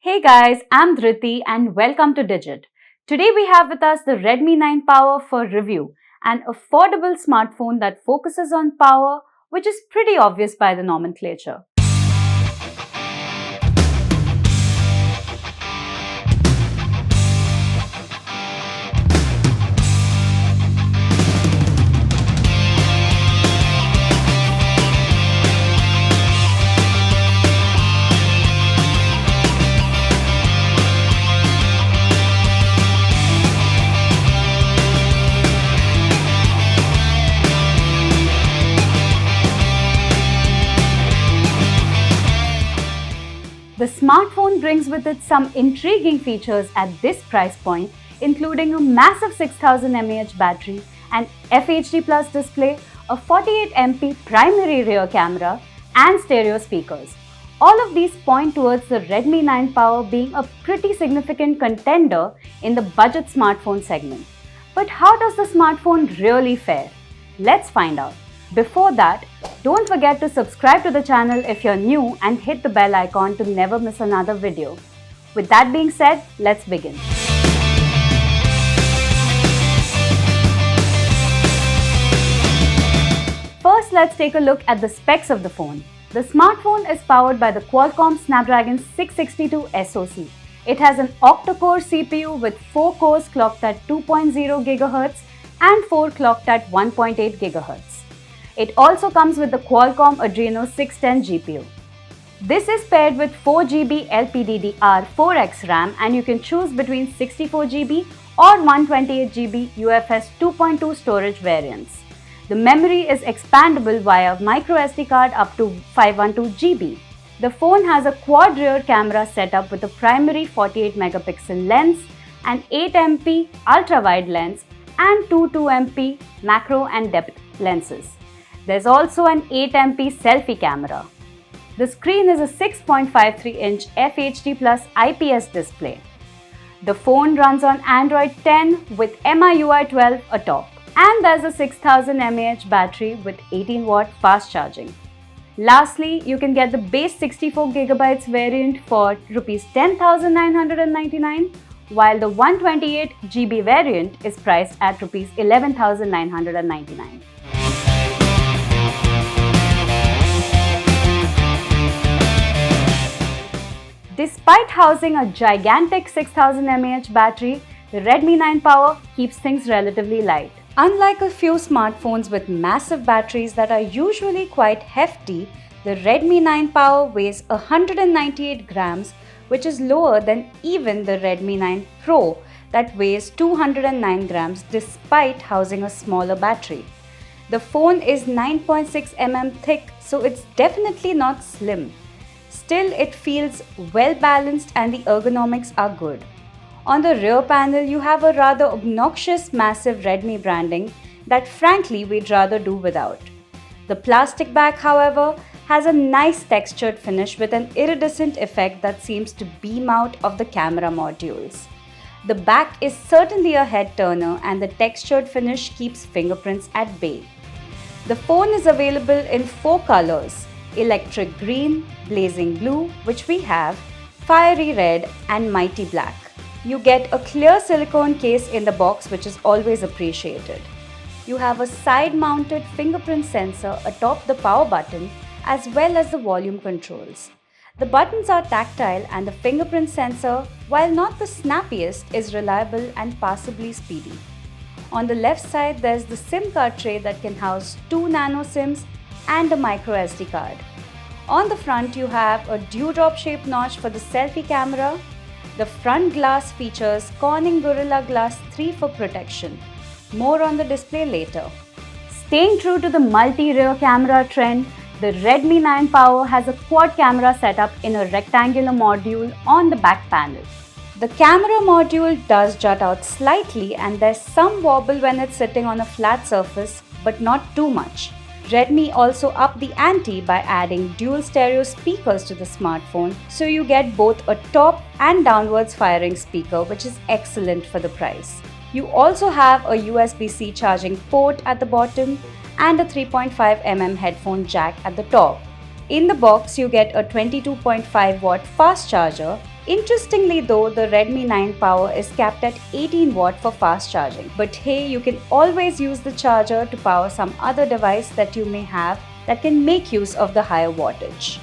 Hey guys, I'm Dhriti and welcome to Digit. Today we have with us the Redmi 9 Power for review, an affordable smartphone that focuses on power, which is pretty obvious by the nomenclature. The smartphone brings with it some intriguing features at this price point, including a massive 6000 mAh battery, an FHD Plus display, a 48MP primary rear camera, and stereo speakers. All of these point towards the Redmi 9 Power being a pretty significant contender in the budget smartphone segment. But how does the smartphone really fare? Let's find out. Before that, don't forget to subscribe to the channel if you're new and hit the bell icon to never miss another video. With that being said, let's begin. First, let's take a look at the specs of the phone. The smartphone is powered by the Qualcomm Snapdragon 662 SoC. It has an octa-core CPU with 4 cores clocked at 2.0 GHz and 4 clocked at 1.8 GHz. It also comes with the Qualcomm Adreno 610 GPU. This is paired with 4GB LPDDR4X RAM and you can choose between 64GB or 128GB UFS 2.2 storage variants. The memory is expandable via microSD card up to 512GB. The phone has a quad rear camera setup with a primary 48MP lens, an 8MP ultra-wide lens and two 2MP macro and depth lenses. There's also an 8MP selfie camera. The screen is a 6.53-inch FHD Plus IPS display. The phone runs on Android 10 with MIUI 12 atop. And there's a 6000 mAh battery with 18-watt fast charging. Lastly, you can get the base 64GB variant for Rs 10,999, while the 128GB variant is priced at Rs 11,999. Despite housing a gigantic 6000 mAh battery, the Redmi 9 Power keeps things relatively light. Unlike a few smartphones with massive batteries that are usually quite hefty, the Redmi 9 Power weighs 198 grams, which is lower than even the Redmi 9 Pro that weighs 209 grams despite housing a smaller battery. The phone is 9.6 mm thick, so it's definitely not slim. Still, it feels well balanced and the ergonomics are good. On the rear panel, you have a rather obnoxious massive Redmi branding that frankly we'd rather do without. The plastic back, however, has a nice textured finish with an iridescent effect that seems to beam out of the camera modules. The back is certainly a head turner and the textured finish keeps fingerprints at bay. The phone is available in 4 colors: electric green, blazing blue, which we have, fiery red and mighty black. You get a clear silicone case in the box, which is always appreciated. You have a side-mounted fingerprint sensor atop the power button as well as the volume controls. The buttons are tactile and the fingerprint sensor, while not the snappiest, is reliable and passably speedy. On the left side, there's the SIM card tray that can house 2 nano SIMs and a micro SD card. On the front, you have a dewdrop shaped notch for the selfie camera. The front glass features Corning Gorilla Glass 3 for protection. More on the display later. Staying true to the multi-rear camera trend, the Redmi 9 Power has a quad camera setup in a rectangular module on the back panel. The camera module does jut out slightly and there's some wobble when it's sitting on a flat surface, but not too much. Redmi also upped the ante by adding dual stereo speakers to the smartphone, so you get both a top and downwards firing speaker, which is excellent for the price. You also have a USB-C charging port at the bottom and a 3.5mm headphone jack at the top. In the box, you get a 22.5 watt fast charger, Interestingly though, the Redmi 9 power is capped at 18 watt for fast charging. But hey, you can always use the charger to power some other device that you may have that can make use of the higher wattage.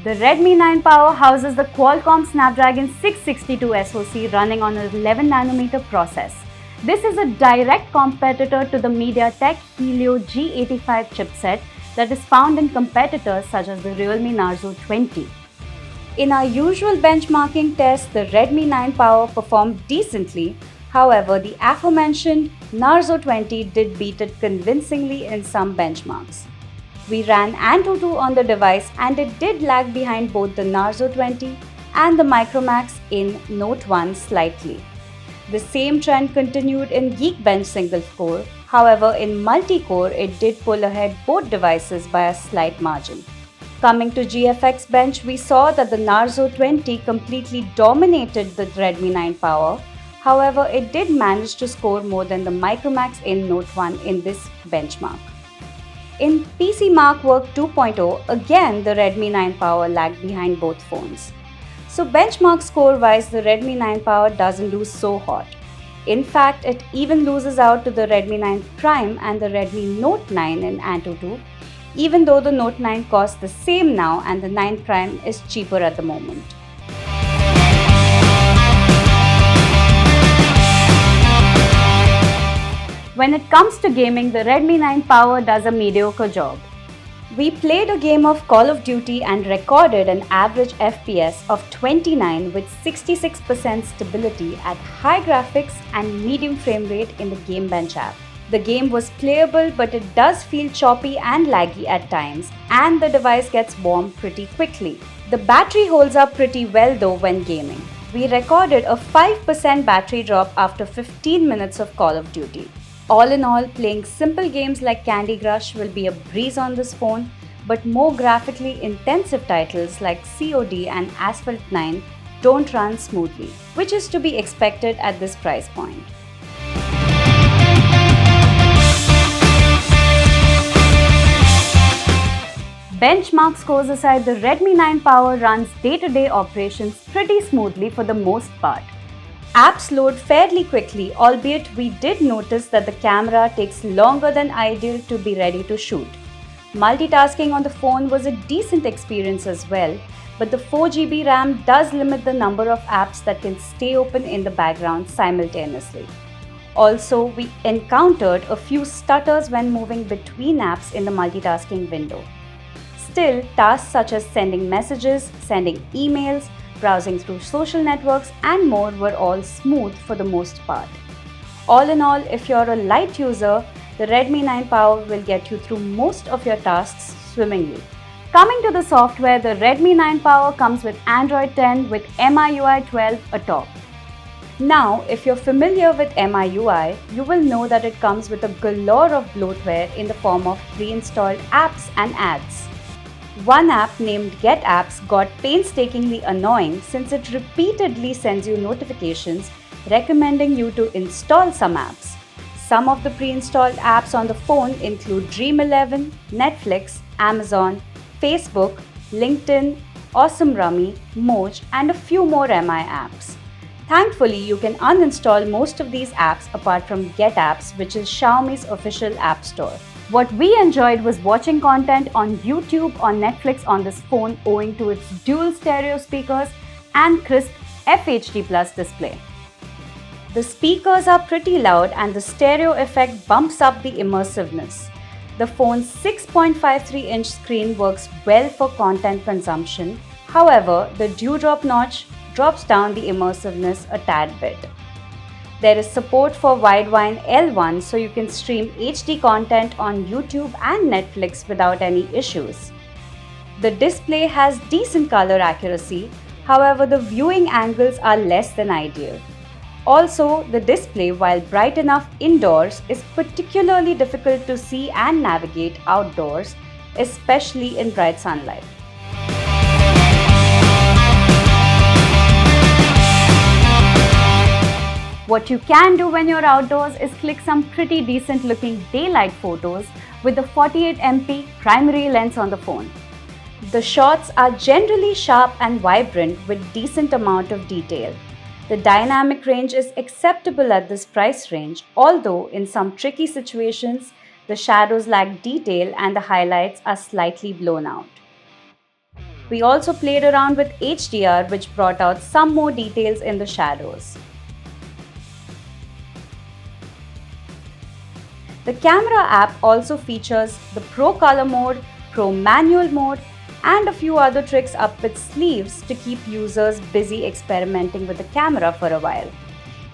The Redmi 9 power houses the Qualcomm Snapdragon 662 SoC running on an 11nm process. This is a direct competitor to the MediaTek Helio G85 chipset that is found in competitors such as the Realme Narzo 20. In our usual benchmarking test, the Redmi 9 power performed decently. However, the aforementioned Narzo 20 did beat it convincingly in some benchmarks. We ran Antutu on the device and it did lag behind both the Narzo 20 and the Micromax in Note 1 slightly. The same trend continued in Geekbench single-core, however in multi-core it did pull ahead both devices by a slight margin. Coming to GFX Bench, we saw that the Narzo 20 completely dominated the Redmi 9 power, however it did manage to score more than the Micromax in Note 1 in this benchmark. In PC Mark Work 2.0, again the Redmi 9 power lagged behind both phones. So benchmark score wise, the Redmi 9 power doesn't do so hot. In fact, it even loses out to the Redmi 9 Prime and the Redmi Note 9 in Antutu, even though the Note 9 costs the same now and the 9 Prime is cheaper at the moment. When it comes to gaming, the Redmi 9 power does a mediocre job. We played a game of Call of Duty and recorded an average FPS of 29 with 66% stability at high graphics and medium frame rate in the Gamebench app. The game was playable, but it does feel choppy and laggy at times, and the device gets warm pretty quickly. The battery holds up pretty well though when gaming. We recorded a 5% battery drop after 15 minutes of Call of Duty. All in all, playing simple games like Candy Crush will be a breeze on this phone, but more graphically intensive titles like COD and Asphalt 9 don't run smoothly, which is to be expected at this price point. Benchmark scores aside, the Redmi 9 power runs day-to-day operations pretty smoothly for the most part. Apps load fairly quickly, albeit we did notice that the camera takes longer than ideal to be ready to shoot. Multitasking on the phone was a decent experience as well, but the 4GB RAM does limit the number of apps that can stay open in the background simultaneously. Also, we encountered a few stutters when moving between apps in the multitasking window. Still, tasks such as sending messages, sending emails, browsing through social networks and more were all smooth for the most part. All in all, if you're a light user, the Redmi 9 power will get you through most of your tasks swimmingly. Coming to the software, the Redmi 9 power comes with Android 10 with MIUI 12 atop. Now, if you're familiar with MIUI, you will know that it comes with a galore of bloatware in the form of pre-installed apps and ads. One app named Get Apps got painstakingly annoying since it repeatedly sends you notifications recommending you to install some apps. Some of the pre-installed apps on the phone include Dream 11, Netflix, Amazon, Facebook, LinkedIn, Awesome Rummy, Moj, and a few more MI apps. Thankfully, you can uninstall most of these apps apart from Get Apps, which is Xiaomi's official app store. What we enjoyed was watching content on YouTube or Netflix on this phone owing to its dual stereo speakers and crisp FHD Plus display. The speakers are pretty loud and the stereo effect bumps up the immersiveness. The phone's 6.53-inch screen works well for content consumption. However, the dewdrop notch drops down the immersiveness a tad bit. There is support for Widevine L1 so you can stream HD content on YouTube and Netflix without any issues. The display has decent color accuracy, however the viewing angles are less than ideal. Also, the display, while bright enough indoors, is particularly difficult to see and navigate outdoors, especially in bright sunlight. What you can do when you're outdoors is click some pretty decent looking daylight photos with the 48MP primary lens on the phone. The shots are generally sharp and vibrant with decent amount of detail. The dynamic range is acceptable at this price range, although in some tricky situations, the shadows lack detail and the highlights are slightly blown out. We also played around with HDR, which brought out some more details in the shadows. The camera app also features the Pro Color mode, Pro Manual mode, and a few other tricks up its sleeves to keep users busy experimenting with the camera for a while.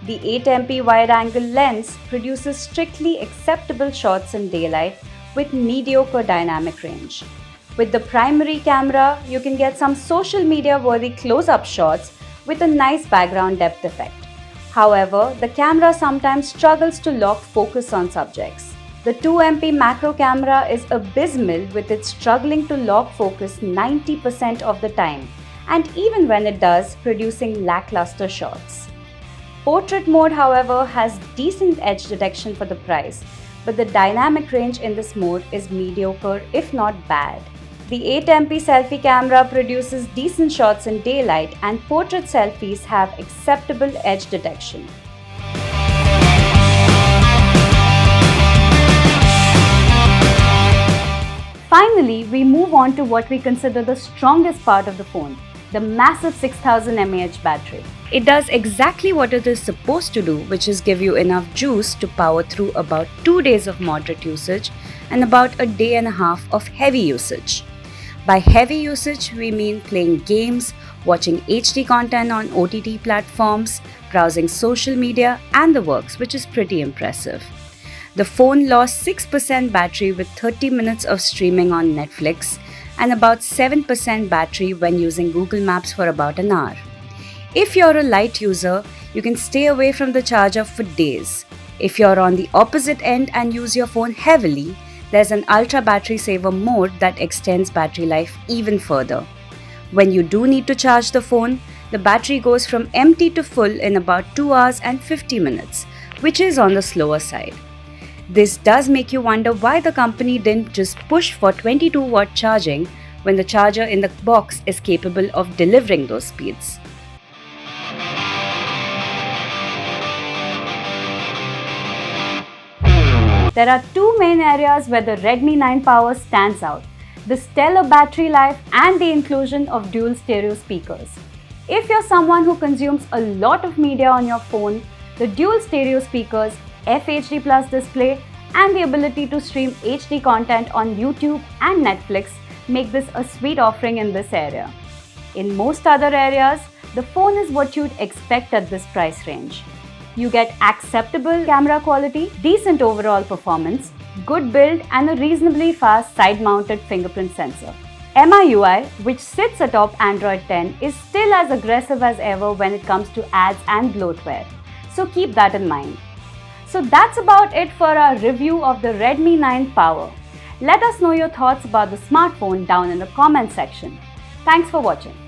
The 8MP wide-angle lens produces strictly acceptable shots in daylight with mediocre dynamic range. With the primary camera, you can get some social media-worthy close-up shots with a nice background depth effect. However, the camera sometimes struggles to lock focus on subjects. The 2MP macro camera is abysmal with it struggling to lock focus 90% of the time, and even when it does, producing lackluster shots. Portrait mode, however, has decent edge detection for the price, but the dynamic range in this mode is mediocre if not bad. The 8MP selfie camera produces decent shots in daylight, and portrait selfies have acceptable edge detection. Finally, we move on to what we consider the strongest part of the phone, the massive 6000 mAh battery. It does exactly what it is supposed to do, which is give you enough juice to power through about 2 days of moderate usage and about a day and a half of heavy usage. By heavy usage, we mean playing games, watching HD content on OTT platforms, browsing social media, and the works, which is pretty impressive. The phone lost 6% battery with 30 minutes of streaming on Netflix and about 7% battery when using Google Maps for about an hour. If you're a light user, you can stay away from the charger for days. If you're on the opposite end and use your phone heavily, there's an ultra battery saver mode that extends battery life even further. When you do need to charge the phone, the battery goes from empty to full in about 2 hours and 50 minutes, which is on the slower side. This does make you wonder why the company didn't just push for 22-watt charging when the charger in the box is capable of delivering those speeds. There are two main areas where the Redmi 9 Power stands out: the stellar battery life and the inclusion of dual stereo speakers. If you're someone who consumes a lot of media on your phone, the dual stereo speakers, FHD Plus display, and the ability to stream HD content on YouTube and Netflix make this a sweet offering in this area. In most other areas, the phone is what you'd expect at this price range. You get acceptable camera quality, decent overall performance, good build, and a reasonably fast side-mounted fingerprint sensor. MIUI, which sits atop Android 10, is still as aggressive as ever when it comes to ads and bloatware, so keep that in mind. So that's about it for our review of the Redmi 9 Power. Let us know your thoughts about the smartphone down in the comment section. Thanks for watching.